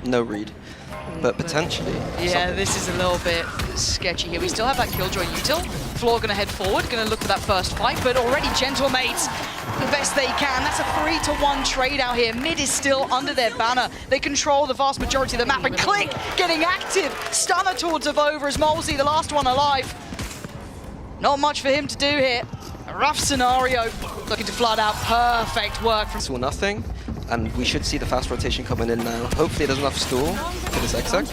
No read, but potentially. Yeah, this is a little bit sketchy here. We still have that Killjoy util. Floor going to head forward, going to look for that first fight, but already Gentlemates, the best they can. That's a 3-to-1 trade out here. Mid is still under their banner. They control the vast majority of the map, and Click getting active. Stunner towards Avova as Molesy, the last one alive. Not much for him to do here. A rough scenario. Looking to flood out. Perfect work from... Saw nothing. And we should see the fast rotation coming in now. Hopefully there's enough stall for this exec.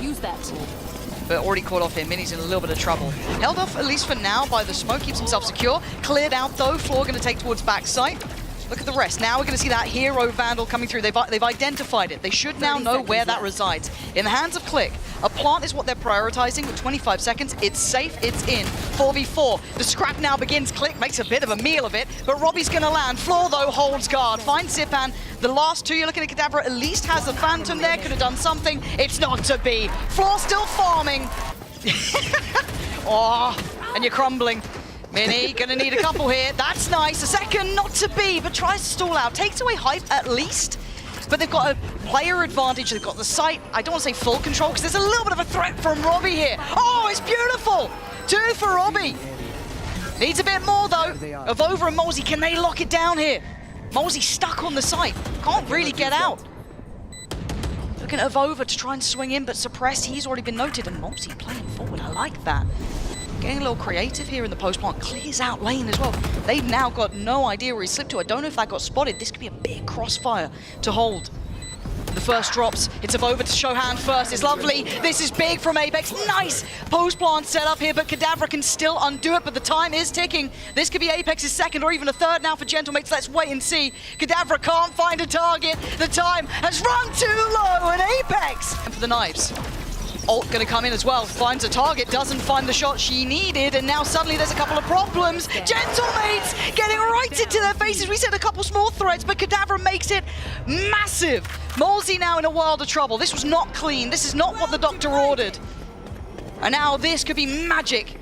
But already caught off here. Mini's in a little bit of trouble. Held off, at least for now, by the smoke. Keeps himself secure. Cleared out, though. Floor going to take towards backside. Look at the rest. Now we're going to see that hero Vandal coming through. They've identified it. They should now know where that resides. In the hands of Click, a plant is what they're prioritizing with 25 seconds. It's safe, it's in. 4v4. The scrap now begins. Click makes a bit of a meal of it, but Robbie's going to land. Floor, though, holds guard. Finds Zipan. The last two, you're looking at Cadaver, at least has the Phantom there. Could have done something. It's not to be. Floor still farming. Oh, and you're crumbling. Mini, gonna need a couple here. That's nice. A second, not to be, but tries to stall out. Takes away Hype at least, but they've got a player advantage. They've got the site. I don't want to say full control, because there's a little bit of a threat from Robbie here. Oh, it's beautiful. 2 for Robbie. Needs a bit more, though. Avova and Molesy, can they lock it down here? Molesy stuck on the site. Can't really get out. Looking at Avova to try and swing in, but suppress. He's already been noted, and Molesy playing forward. I like that. Getting a little creative here in the post plant, clears out lane as well. They've now got no idea where he slipped to. I don't know if that got spotted. This could be a big crossfire to hold. The first drops. It's Avova to show hand first. It's lovely. This is big from Apeks. Nice post plant set up here, but Cadaver can still undo it, but the time is ticking. This could be Apeks' second or even a third now for Gentlemates. Let's wait and see. Cadaver can't find a target. The time has run too low, and Apeks. And for the knives. Ult gonna come in as well, finds a target, doesn't find the shot she needed, and now suddenly there's a couple of problems. Gentlemates getting right into their faces. We said a couple small threats, but Cadaver makes it massive. Molesy now in a world of trouble. This was not clean. This is not what the doctor ordered. And now this could be magic.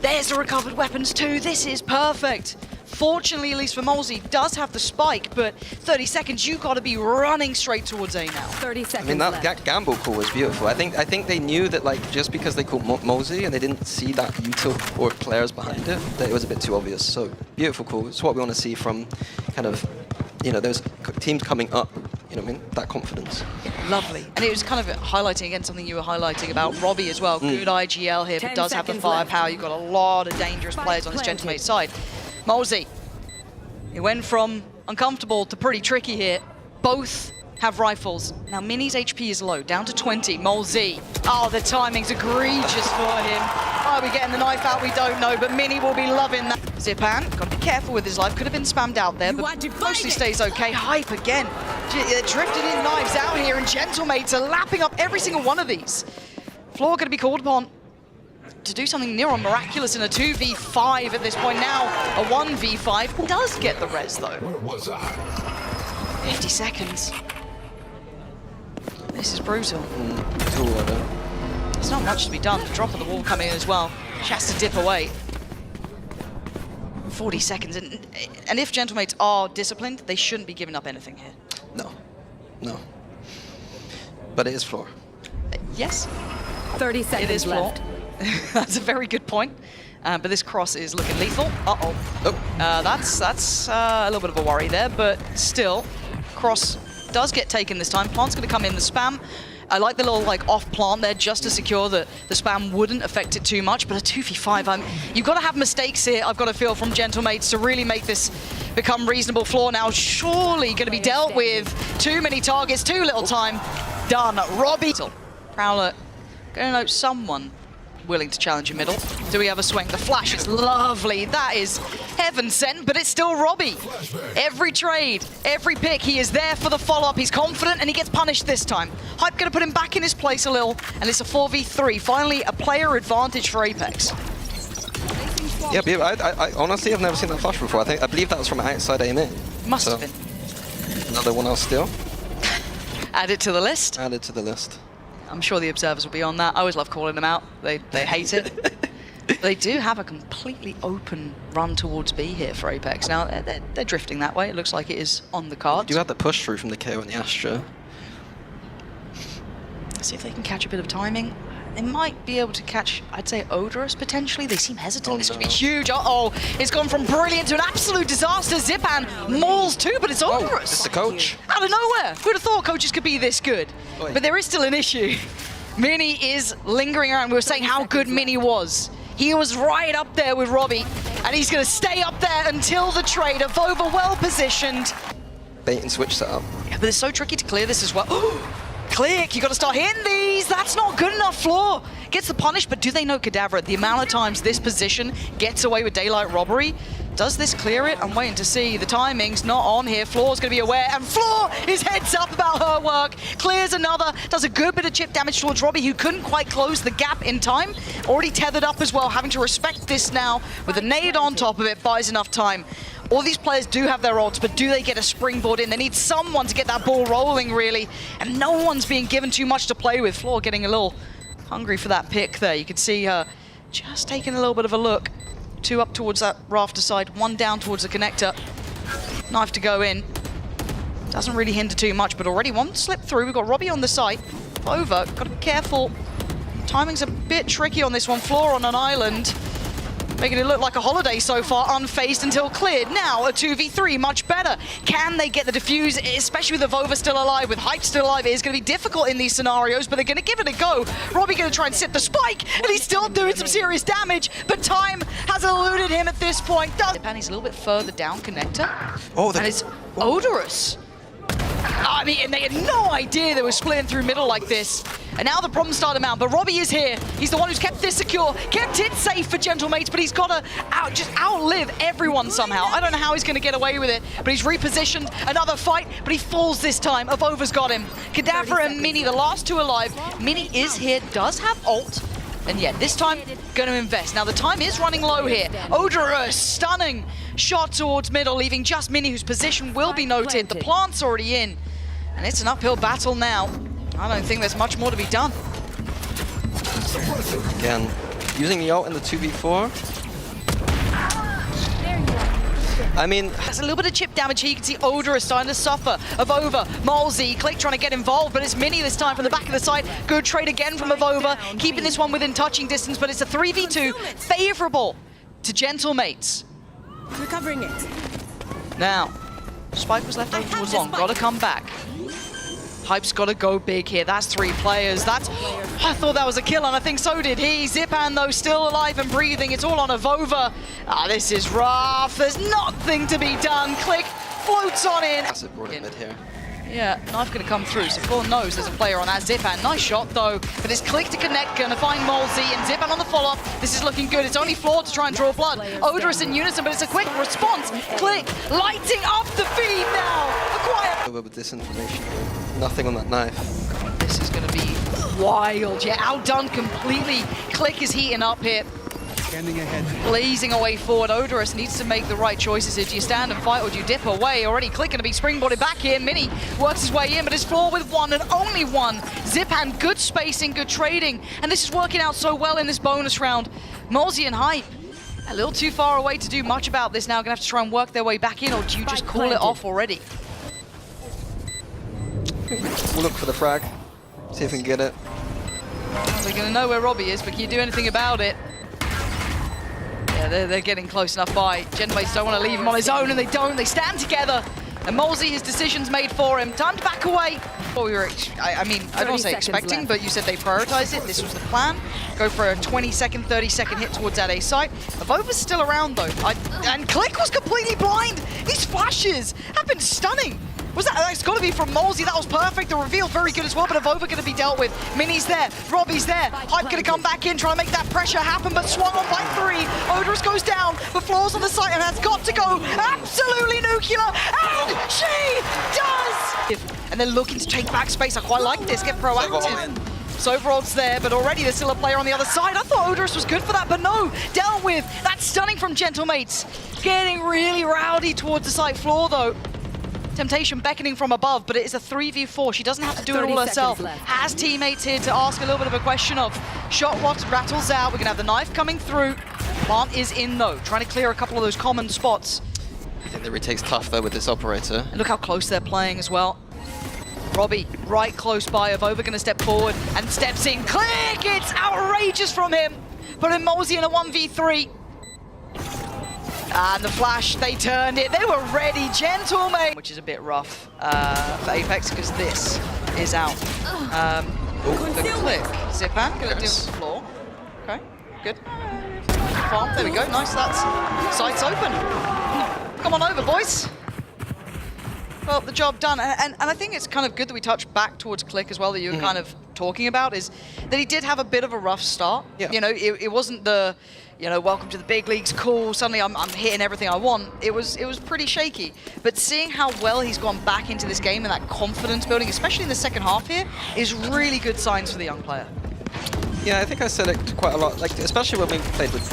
There's the recovered weapons too. This is perfect. Fortunately, at least for Molesy, does have the spike, but 30 seconds, you got to be running straight towards A now. 30 seconds. I mean, that gamble call was beautiful. I think they knew that, like, just because they called Molesy and they didn't see that util or players behind it, that it was a bit too obvious. So beautiful call. It's what we want to see from kind of, you know, those teams coming up. You know what I mean? That confidence. Lovely. And it was kind of highlighting again something you were highlighting about Robbie as well. Good IGL here, but does have the firepower. You've got a lot of dangerous players on this Gentlemate side. Molesy, it went from uncomfortable to pretty tricky here. Both have rifles. Now Mini's HP is low, down to 20. Molesy, oh, the timing's egregious for him. Are we getting the knife out? We don't know, but Mini will be loving that. Zipan, got to be careful with his life. Could have been spammed out there, but mostly stays okay. Hype again. Drifting in knives out here, and Gentlemates are lapping up every single one of these. Floor going to be called upon to do something near on miraculous in a 2v5 at this point. Now a 1v5 does get the res though. 50 seconds. This is brutal. There's not much to be done. The drop of the wall coming in as well. She has to dip away. 40 seconds, and if Gentlemates are disciplined, they shouldn't be giving up anything here. No. But it is Floor. Yes. 30 seconds it is left. Floor. That's a very good point. But this cross is looking lethal. Uh-oh. That's a little bit of a worry there, but still, cross does get taken this time. Plant's going to come in. The spam, I like the little off plant there just to secure that the spam wouldn't affect it too much, but a 2v5, you've got to have mistakes here, I've got to feel, from Gentlemates to really make this become reasonable. Floor now surely going to be dealt with. Too many targets, too little time. Done. Robbie. Prowler, going to note someone willing to challenge in middle. Do we have a swing? The flash is lovely. That is heaven sent, but it's still Robbie. Every trade, every pick, he is there for the follow-up. He's confident, and he gets punished this time. Hype going to put him back in his place a little, and it's a 4v3. Finally, a player advantage for Apeks. Yeah, I honestly have never seen that flash before. I believe that was from outside EMEA. Must have been. Another one else still. Add it to the list. Added to the list. I'm sure the observers will be on that. I always love calling them out. They hate it. They do have a completely open run towards B here for Apeks. Now, they're drifting that way. It looks like it is on the cards. You had the push through from the KO and the Astra. See if they can catch a bit of timing. They might be able to catch, I'd say, Odorous potentially. They seem hesitant. This could be huge. Uh-oh. It's gone from brilliant to an absolute disaster. Zipan mauls too, but it's Odorous. It's the coach. Out of nowhere. Who'd have thought coaches could be this good? Oi. But there is still an issue. Mini is lingering around. We were saying how good Mini was. He was right up there with Robbie, and he's going to stay up there until the trade. Avova well positioned. Bait and switch setup. Yeah, but it's so tricky to clear this as well. Click, you got to start hitting these. That's not good enough. Floor gets the punish, but do they know Cadaver? The amount of times this position gets away with daylight robbery, does this clear it? I'm waiting to see. The timing's not on here. Floor's going to be aware, and Floor is heads up about her work. Clears another, does a good bit of chip damage towards Robbie, who couldn't quite close the gap in time. Already tethered up as well, having to respect this now with a nade on top of it, buys enough time. All these players do have their ults, but do they get a springboard in? They need someone to get that ball rolling, really. And no one's being given too much to play with. Floor getting a little hungry for that pick there. You can see her just taking a little bit of a look. 2 up towards that rafter side, 1 down towards the connector. Knife to go in. Doesn't really hinder too much, but already 1 slip through. We've got Robbie on the site. Over, got to be careful. Timing's a bit tricky on this one. Floor on an island. Making it look like a holiday so far, unfazed until cleared. Now a 2v3, much better. Can they get the defuse, especially with Avova still alive, with Hype still alive? It is going to be difficult in these scenarios, but they're going to give it a go. Robbie going to try and sit the spike, and he's still doing some serious damage, but time has eluded him at this point. He's a little bit further down connector, and it's Odorous. I mean, and they had no idea they were splitting through middle like this. And now the problem started to mount, but Robbie is here. He's the one who's kept this secure, kept it safe for Gentlemates, but he's got to just outlive everyone somehow. I don't know how he's going to get away with it, but he's repositioned. Another fight, but he falls this time. Avova's got him. Cadaver and Mini, the last 2 alive. Mini is here, does have ult. And yet, this time, going to invest. Now, the time is running low here. Odorous, stunning shot towards middle, leaving just Mini, whose position will be noted. The plant's already in, and it's an uphill battle now. I don't think there's much more to be done. Again, using the ult in the 2v4. I mean, there's a little bit of chip damage here. You can see Odorous starting to suffer. Avova, Malzy, Click trying to get involved, but it's Mini this time from the back of the side. Good trade again from Avova, keeping this one within touching distance, but it's a 3v2, favorable to Gentlemates. Recovering it. Now, Spike was left over towards long, gotta come back. Hype's got to go big here. That's 3 players. I thought that was a kill, and I think so did he. Zipan, though, still alive and breathing. It's all on Avova. This is rough. There's nothing to be done. Click floats on in. That's it, brought it mid here. Yeah, knife going to come through. So Floor knows there's a player on as Zipan. Nice shot, though. But it's Click to connect. Going to find Malzy, and Zipan on the follow-up. This is looking good. It's only Floor to try and draw blood. Odorous in unison, but it's a quick response. Click lighting up the feed now. Acquire. A little bit of disinformation. Nothing on that knife. This is going to be wild. Yeah, outdone completely. Click is heating up here. Standing ahead. Blazing away forward. Odorous needs to make the right choices here. Do you stand and fight or do you dip away? Already Click going to be springboarded back here. Mini works his way in, but it's Floor with 1 and only 1. Zipan, good spacing, good trading. And this is working out so well in this bonus round. Malzy and Hype, a little too far away to do much about this now. Going to have to try and work their way back in, or do you just call it off already? We'll look for the frag, see if we can get it. We're going to know where Robbie is, but can you do anything about it? Yeah, they're getting close enough by. Gentlemates don't want to leave him on his own, and they don't. They stand together. And Malzy, his decision's made for him. Time to back away. Well, we were, I mean, I don't want to say expecting, left. but you said they prioritized it. This was the plan. Go for a 20-second, 30-second hit towards that A site. Avova's still around, though. And Click was completely blind. These flashes have been stunning. That's got to be from Malzy. That was perfect. The reveal very good as well, but Avova going to be dealt with. Mini's there. Robbie's there. Hype going to come back in, trying to make that pressure happen, but swung on by 3. Odorous goes down, but Floor's on the site and has got to go absolutely nuclear, and she does! And they're looking to take back space. I quite like this. Get proactive. Soverod's there, but already there's still a player on the other side. I thought Odorous was good for that, but no. Dealt with. That's stunning from Gentlemates. Getting really rowdy towards the site. Floor, though. Temptation beckoning from above, but it is a 3v4. She doesn't have to do it all herself. Has teammates here to ask a little bit of a question of shot what rattles out. We're going to have the knife coming through. Plant is in, though, trying to clear a couple of those common spots. I think the retake's tough, though, with this operator. And look how close they're playing as well. Robbie, right close by. Avova going to step forward and steps in. Click! It's outrageous from him. Putting Mosey in a 1v3. And the flash, they turned it. They were ready, gentlemen. Which is a bit rough for Apeks because this is out. The click. Zipan going to deal with the floor. Okay, good. Farm, there we go. Nice, that's sights open. Come on over, boys. Well, the job done. And I think it's kind of good that we touch back towards Click as well, that you were kind of talking about, is that he did have a bit of a rough start. Yeah. You know, it wasn't the, you know, welcome to the big leagues, cool, suddenly I'm hitting everything I want. It was pretty shaky. But seeing how well he's gone back into this game and that confidence building, especially in the second half here, is really good signs for the young player. Yeah, I think I said it quite a lot, like especially when we played with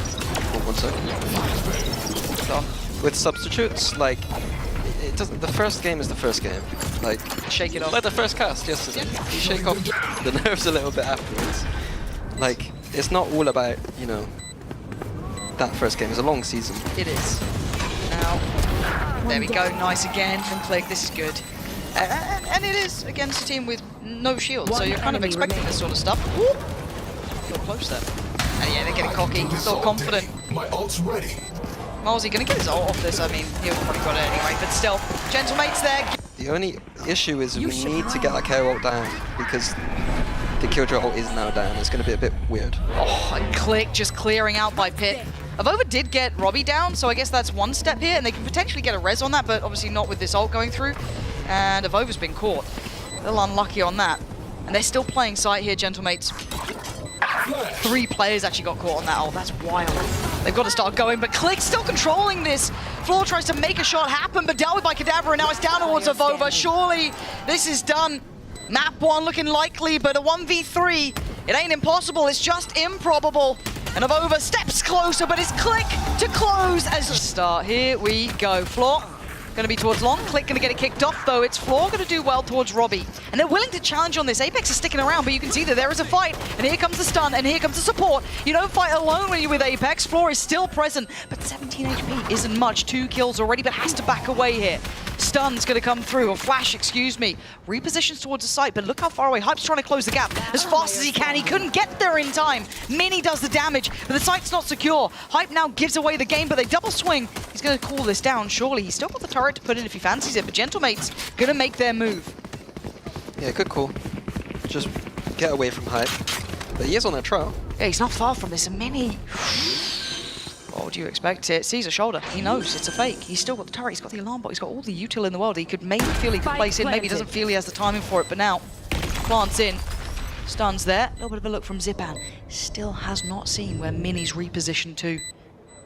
with substitutes. Like, it doesn't. The first game is the first game. Like, Shake it off. like the first cast yesterday. You shake off the nerves a little bit afterwards. Like, it's not all about, you know, that first game. It's a long season. It is. Now, there we go. Nice again from Click. This is good. And it is against a team with no shield, so you're kind of expecting this sort of stuff. Ooh. Feel close there. And yeah, they're getting cocky, still confident. My ult's ready. Malsey gonna get his ult off this. I mean, he'll probably got it anyway, but still, Gentlemate's there. The only issue is we need to get that KO ult down because the Killjoy ult is now down. It's going to be a bit weird. Oh, and Click just clearing out by Pit. Avova did get Robbie down, so I guess that's one step here, and they can potentially get a res on that, but obviously not with this ult going through. And Avova's been caught. A little unlucky on that. And they're still playing site here, Gentlemates. 3 players actually got caught on that ult. That's wild. They've got to start going, but Click's still controlling this. Floor tries to make a shot happen, but dealt with by Kadabra, and now it's down towards Avova. Surely this is done. Map 1 looking likely, but a 1v3, it ain't impossible, it's just improbable. And Avova steps closer, but it's Click to close as a start. Here we go. Floor going to be towards long. Click going to get it kicked off, though. It's Floor going to do well towards Robbie. And they're willing to challenge on this. Apeks is sticking around, but you can see that there is a fight. And here comes the stun, and here comes the support. You don't fight alone when you're with Apeks. Floor is still present, but 17 HP isn't much. 2 kills already, but has to back away here. Stun's going to come through, or flash, excuse me. Repositions towards the site, but look how far away. Hype's trying to close the gap as fast as he can. He couldn't get there in time. Mini does the damage, but the site's not secure. Hype now gives away the game, but they double swing. He's going to cool this down, surely. He's still got the turret to put in if he fancies it, but Gentlemate's going to make their move. Yeah, good call. Just get away from Hype. But he is on a trial. Yeah, he's not far from this. A Mini. What would you expect? It sees a shoulder. He knows it's a fake. He's still got the turret. He's got the alarm bot. He's got all the util in the world. He could maybe feel he could place it. Maybe he doesn't feel he has the timing for it. But now, plants in. Stuns there. A little bit of a look from Zipan. Still has not seen where Mini's repositioned to.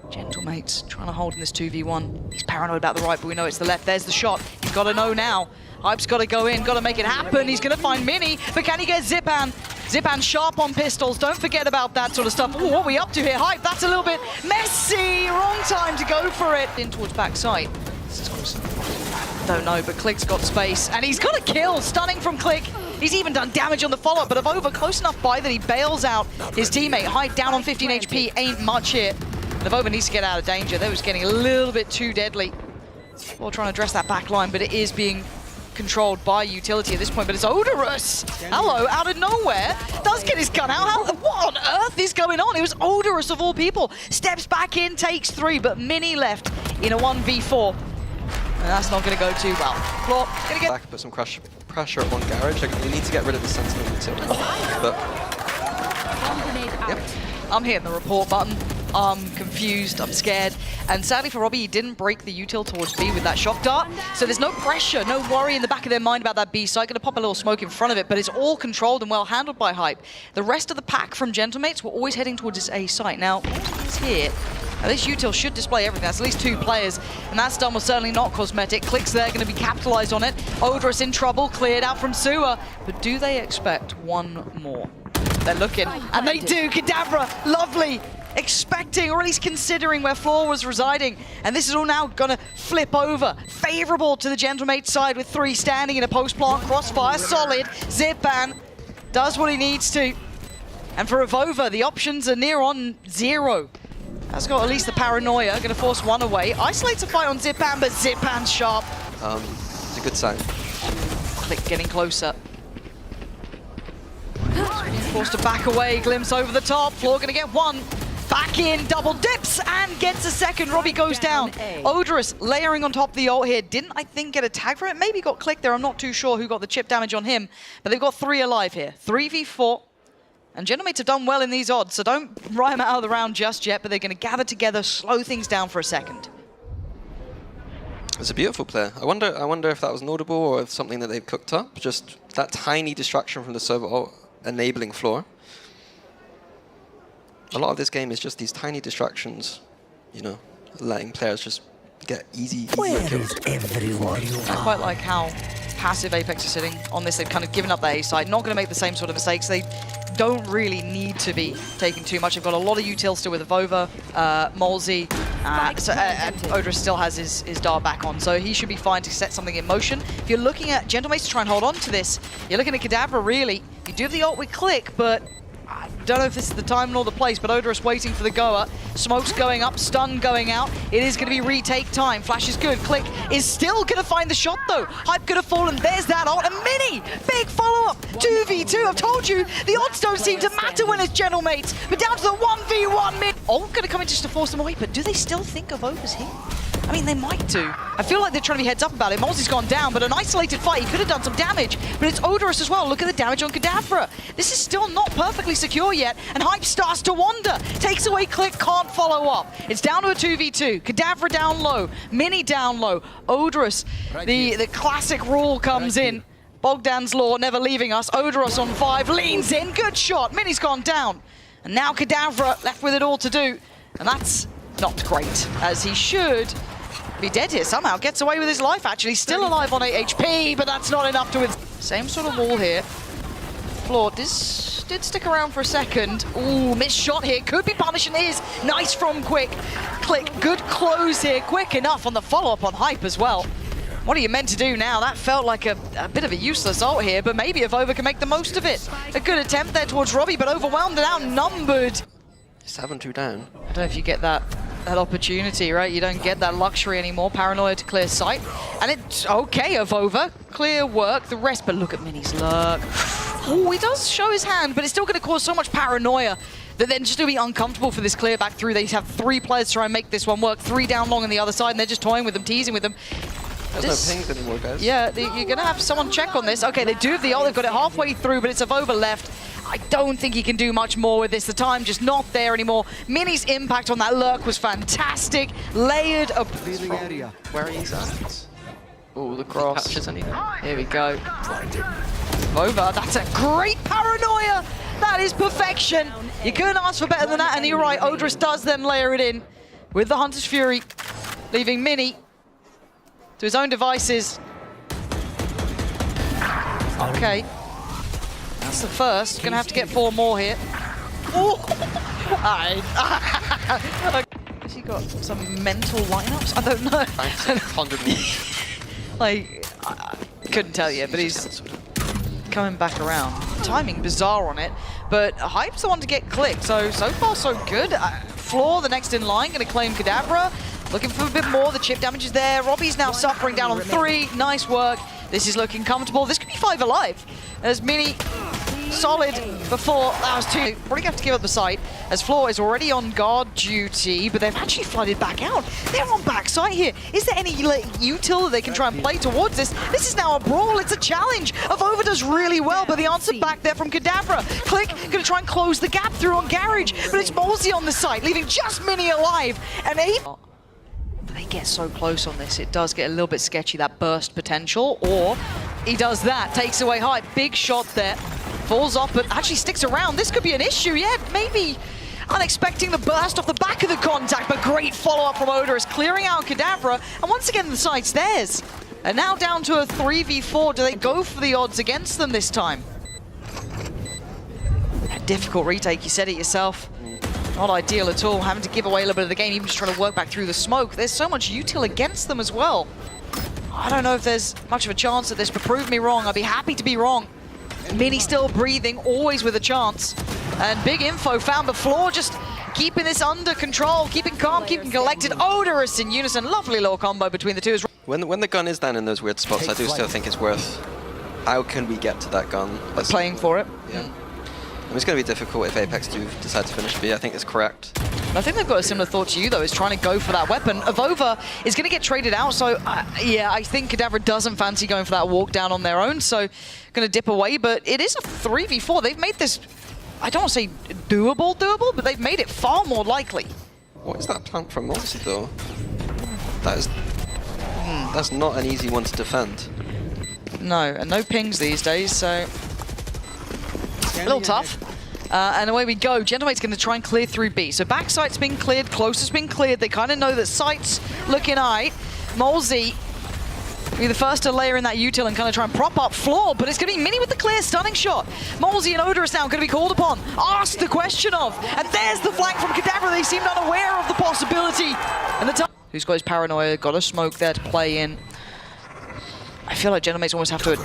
Gentlemates trying to hold in this 2v1. He's paranoid about the right, but we know it's the left. There's the shot. He's got to know now. Hype's got to go in, got to make it happen. He's going to find Mini, but can he get Zipan? Zipan sharp on pistols. Don't forget about that sort of stuff. Ooh, what are we up to here? Hype, that's a little bit messy. Wrong time to go for it. In towards backside. This is close. Don't know, but Click's got space, and he's got a kill. Stunning from Click. He's even done damage on the follow-up, but Avova close enough by that he bails out his teammate. Hype down on 15 HP. Ain't much here. Avova needs to get out of danger. That was getting a little bit too deadly. We're trying to address that back line, but it is being controlled by utility at this point, but it's Odorous. Hello, out of nowhere, does get his gun out. What on earth is going on? It was Odorous of all people. Steps back in, takes 3, but Mini left in a 1v4. And that's not going to go too well. Floor, going to get back, put some pressure on Garage. Like, we need to get rid of the Sentinel utility. But yep. I'm hitting the report button. I'm confused, I'm scared. And sadly for Robbie, he didn't break the util towards B with that shock dart. So there's no pressure, no worry in the back of their mind about that B site. Gonna pop a little smoke in front of it, but it's all controlled and well handled by Hype. The rest of the pack from Gentlemates were always heading towards this A site. Now, what's here? Now this util should display everything. That's at least 2 players, and that stun was certainly not cosmetic. Click's there, gonna be capitalized on it. Odorous in trouble, cleared out from Sewer. But do they expect one more? They're looking, and they do. Kadabra, lovely. Expecting, or at least considering where Floor was residing. And this is all now gonna flip over. Favorable to the Gentlemate side with 3 standing in a post-plant crossfire. Solid. Zipan does what he needs to. And for Avova, the options are near on 0. That's got at least the paranoia. Gonna force 1 away. Isolates a fight on Zipan, but Zipan's sharp. It's a good sign. Click getting closer. Forced to back away, glimpse over the top. Floor gonna get one. Back in, double dips, and gets a second. Robbie goes down. Odorous layering on top of the ult here. Didn't, I think, get a tag for it. Maybe got clicked there. I'm not too sure who got the chip damage on him. But they've got 3 alive here. 3v4. And Gentlemates have done well in these odds, so don't ride them out of the round just yet. But they're going to gather together, slow things down for a second. It's a beautiful play. I wonder if that was notable or if something that they've cooked up. Just that tiny distraction from the server ult enabling Floor. A lot of this game is just these tiny distractions, you know, letting players just get easy kills. I quite like how passive Apeks are sitting on this. They've kind of given up their A side, not going to make the same sort of mistakes. They don't really need to be taking too much. They've got a lot of util still with Vova, Molzy, and Odorous still has his dart back on, so he should be fine to set something in motion. If you're looking at Gentlemates to try and hold on to this, you're looking at Kadabra really. You do the ult with Click, but I don't know if this is the time nor the place, but Odorous waiting for the goer. Smoke's going up, stun going out. It is going to be retake time. Flash is good. Click is still going to find the shot, though. Hype could have fallen. There's that ult. And Mini, big follow-up. 2v2. I've told you, the odds don't seem to matter when it's Gentlemates. But down to the 1v1 mid. Ult going to come in just to force them away, but do they still think of Over's here? I mean, they might do. I feel like they're trying to be heads up about it. Molzy's gone down, but an isolated fight. He could have done some damage, but it's Odorous as well. Look at the damage on Kadabra. This is still not perfectly secure yet, and Hype starts to wander. Takes away Click, can't follow up. It's down to a 2v2. Kadabra down low, Mini down low. Odorous, the classic rule comes in. Bogdan's Law never leaving us. Odorous on 5, leans in, good shot. Mini's gone down. And now Kadabra left with it all to do, and that's not great, as he should be dead here somehow. Gets away with his life, actually. Still alive on 8 HP, but that's not enough to win. Same sort of wall here. Floor did stick around for a second. Ooh, missed shot here. Could be punishing his. Nice from Quick. Click, good close here. Quick enough on the follow-up on Hype as well. What are you meant to do now? That felt like a bit of a useless ult here, but maybe if Over can make the most of it. A good attempt there towards Robbie, but overwhelmed and outnumbered. 7-2 down. I don't know if you get that opportunity, right? You don't get that luxury anymore. Paranoia to clear sight. And it's okay of Over. Clear work, the rest, but look at Mini's lurk. Oh, he does show his hand, but it's still going to cause so much paranoia that then just to be uncomfortable for this clear back through. They have 3 players try and make this one work. 3 down long on the other side, and they're just toying with them, teasing with them. There's no pings anymore, guys. Yeah, you're going to have someone check on this. Okay, they do have the ult. They've got it halfway through, but it's Avova left. I don't think he can do much more with this. The time just not there anymore. Mini's impact on that lurk was fantastic. Layered up. Where he's at. Oh, the cross. Here we go. Avova, that's a great paranoia. That is perfection. You couldn't ask for better than that, and you're right. Odorous does then layer it in with the Hunter's Fury, leaving Mini to his own devices. Okay. That's the first. Gonna have to get 4 more here. Oh! Has he got some mental lineups? I don't know. 100 meters. Like, I couldn't tell you, but he's coming back around. Timing bizarre on it, but Hype's the one to get clicked, so far so good. Floor, the next in line, gonna claim Kadabra. Looking for a bit more, the chip damage is there. Robbie's now suffering down on 3, nice work. This is looking comfortable. This could be 5 alive. As Mini solid before, that was 2. Probably have to give up the site, as Floor is already on guard duty, but they've actually flooded back out. They're on backside here. Is there any util that they can try and play towards this? This is now a brawl, it's a challenge. Avova does really well, but the answer back there from Kadabra. Click, gonna try and close the gap through on Garage, but it's Molzy on the site, leaving just Mini alive. And they get so close on this, it does get a little bit sketchy, that burst potential, or he does that, takes away Hype, big shot there, falls off, but actually sticks around. This could be an issue, yeah, maybe unexpecting the burst off the back of the contact, but great follow-up from Odorous, clearing out Kadabra, and once again the site's theirs. And now down to a 3v4, do they go for the odds against them this time? A difficult retake, you said it yourself. Not ideal at all, having to give away a little bit of the game, even just trying to work back through the smoke. There's so much util against them as well. I don't know if there's much of a chance at this, but prove me wrong. I'd be happy to be wrong. Mini still breathing, always with a chance. And big info found, but Floor just keeping this under control, keeping calm, keeping collected. Odorous in unison, lovely little combo between the two. When the gun is down in those weird spots, I do still think it's worth how can we get to that gun? Playing for it. Yeah. It's going to be difficult if Apeks do decide to finish B. I think it's correct. I think they've got a similar thought to you, though, is trying to go for that weapon. Avova is going to get traded out, so yeah, I think Kadavra doesn't fancy going for that walk down on their own, so going to dip away, but it is a 3v4. They've made this, I don't want to say doable, but they've made it far more likely. What is that plant from Moxie, though? That's not an easy one to defend. No, and no pings these days, so a little tough. And away we go. Gentlemate's going to try and clear through B. So backside's been cleared, close has been cleared. They kind of know that sight's looking aight. Molzy will be the first to layer in that util and kind of try and prop up Floor, but it's going to be Mini with the clear stunning shot. Molzy and Odorous now going to be called upon, asked the question of, and there's the flank from Kadavra. They seemed unaware of the possibility. And the time who's got his paranoia, got a smoke there to play in. I feel like Gentlemates almost have to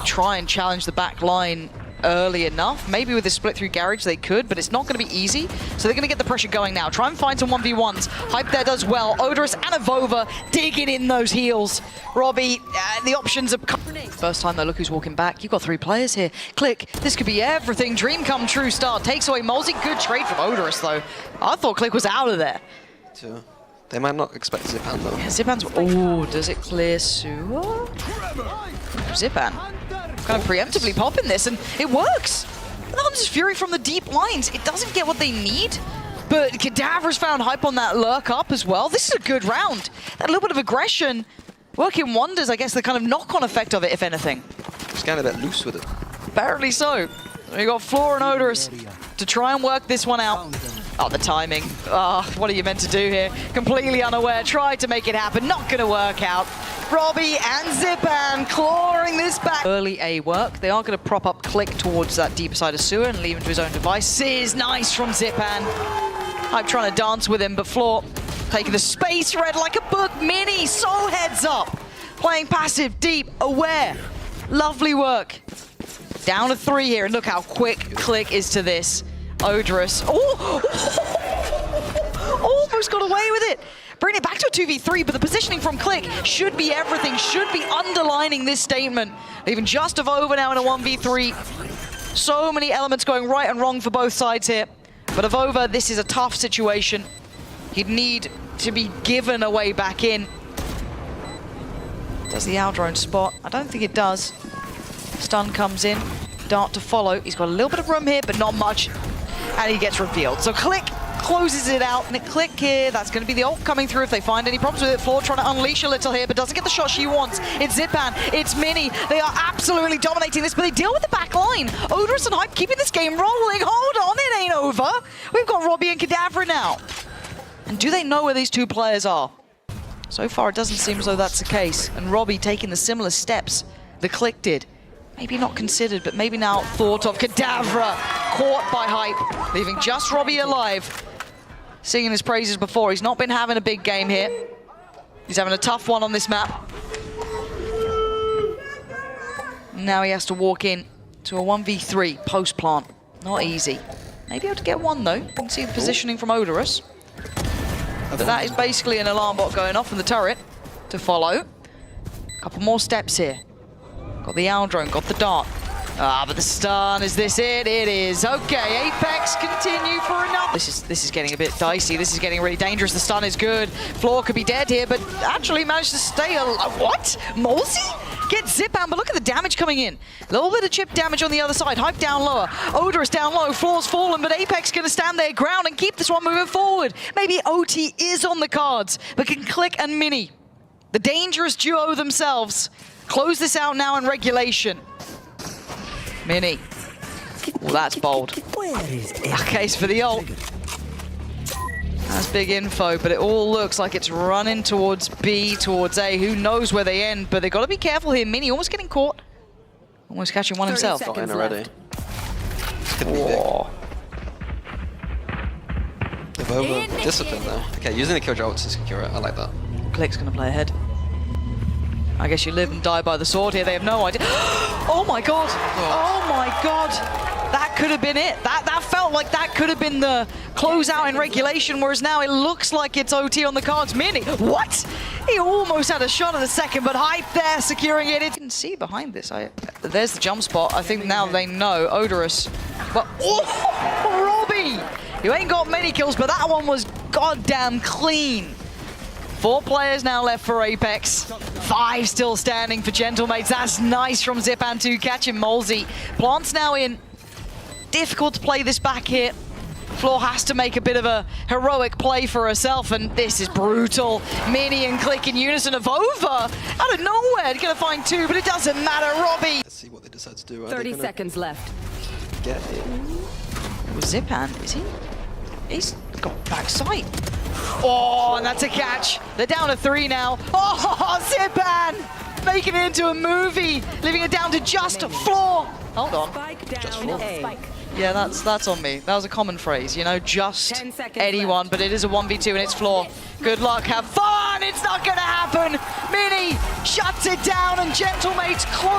try and challenge the back line early enough. Maybe with the split through garage they could, but it's not going to be easy. So they're going to get the pressure going now. Try and find some 1v1s. Hype there does well. Odorous and Avova digging in those heels. Robbie, the options are... First time though, look who's walking back. You've got 3 players here. Click, this could be everything. Dream come true start. Takes away Molzy. Good trade from Odorous though. I thought Click was out of there. Too. They might not expect Zipan though. Yeah, Zipan's... Oh, does it clear sewer? Zipan kind of preemptively popping this, and it works. Hunter's Fury from the deep lines. It doesn't get what they need, but Kadavra's found Hype on that lurk up as well. This is a good round. That little bit of aggression working wonders, I guess, the kind of knock-on effect of it, if anything. Just getting a bit loose with it. Apparently so. We got Floor and Odorous to try and work this one out. Oh, the timing. Oh, what are you meant to do here? Completely unaware. Tried to make it happen. Not going to work out. Robbie and Zipan clawing this back. Early A work. They are going to prop up Click towards that deeper side of sewer and leave him to his own devices. Nice from Zipan. I'm trying to dance with him, but Floor taking the space red like a book. Mini, so heads up. Playing passive, deep, aware. Lovely work. Down to 3 here, and look how quick Click is to this. Odorous. Oh! Almost got away with it. Bring it back to a 2v3, but the positioning from Click should be everything, should be underlining this statement. Leaving just Avova now in a 1v3. So many elements going right and wrong for both sides here. But Avova, this is a tough situation. He'd need to be given a way back in. Does the Aldrone spot? I don't think it does. Stun comes in, dart to follow. He's got a little bit of room here, but not much. And he gets revealed. So Click closes it out, and Click here, that's going to be the ult coming through if they find any problems with it. Floor trying to unleash a little here, but doesn't get the shot she wants. It's Zipan, it's Mini. They are absolutely dominating this, but they deal with the back line. Odorous and Hype keeping this game rolling. Hold on, it ain't over. We've got Robbie and Kadavra now. And do they know where these 2 players are? So far, it doesn't seem as though that's the case. And Robbie taking the similar steps the Click did. Maybe not considered, but maybe now thought of. Kadavra caught by Hype, leaving just Robbie alive. Singing his praises before. He's not been having a big game here. He's having a tough one on this map. Now he has to walk in to a 1v3 post-plant. Not easy. Maybe able to get one, though. You can see the positioning from Odorous. But that is basically an alarm bot going off in the turret to follow. A couple more steps here. Got the Aldrone, got the dart. Ah, but the stun, is this it? It is. Okay, Apeks continue for another. This is getting a bit dicey. This is getting really dangerous. The stun is good. Floor could be dead here, but actually managed to stay alive. What? Molzy? Get Zipan, but look at the damage coming in. A little bit of chip damage on the other side. Hype down lower. Odorous down low. Floor's fallen, but Apeks going to stand their ground and keep this one moving forward. Maybe OT is on the cards, but can Click and Mini, the dangerous duo themselves, close this out now in regulation. Mini. Well, that's bold. Case for the ult. That's big info, but it all looks like it's running towards B, towards A. Who knows where they end, but they've got to be careful here. Mini almost getting caught. Almost catching one himself. Got in already. They've over discipline though. Okay, using the Killjoy ult to secure it. I like that. Click's going to play ahead. I guess you live and die by the sword here. They have no idea. Oh my god! Oh my god! That could have been it. That felt like that could have been the closeout in regulation, whereas now it looks like it's OT on the cards. Mini, what? He almost had a shot at the second, but Hype there securing it. You can see behind this. There's the jump spot. I think now they know. Odorous. But, oh, Robbie! You ain't got many kills, but that one was goddamn clean. 4 players now left for Apeks. 5 still standing for Gentlemates. That's nice from Zipan to catching Molzy. Plant's now in. Difficult to play this back here. Floor has to make a bit of a heroic play for herself, and this is brutal. Mini and Click in unison of over. Out of nowhere, gonna find 2, but it doesn't matter, Robbie. Let's see what they decide to do. 30 seconds left. Get it. Zipan, is he? He's got backside. Oh, and that's a catch. They're down to 3 now. Oh, Zipan! Making it into a movie, leaving it down to just Floor. Hold on. Spike down Just Floor. A. Yeah, that's on me. That was a common phrase, you know, just anyone, but it is a 1v2 and it's Floor. Good luck, have fun! It's not gonna happen! Mini shuts it down and Gentlemates close.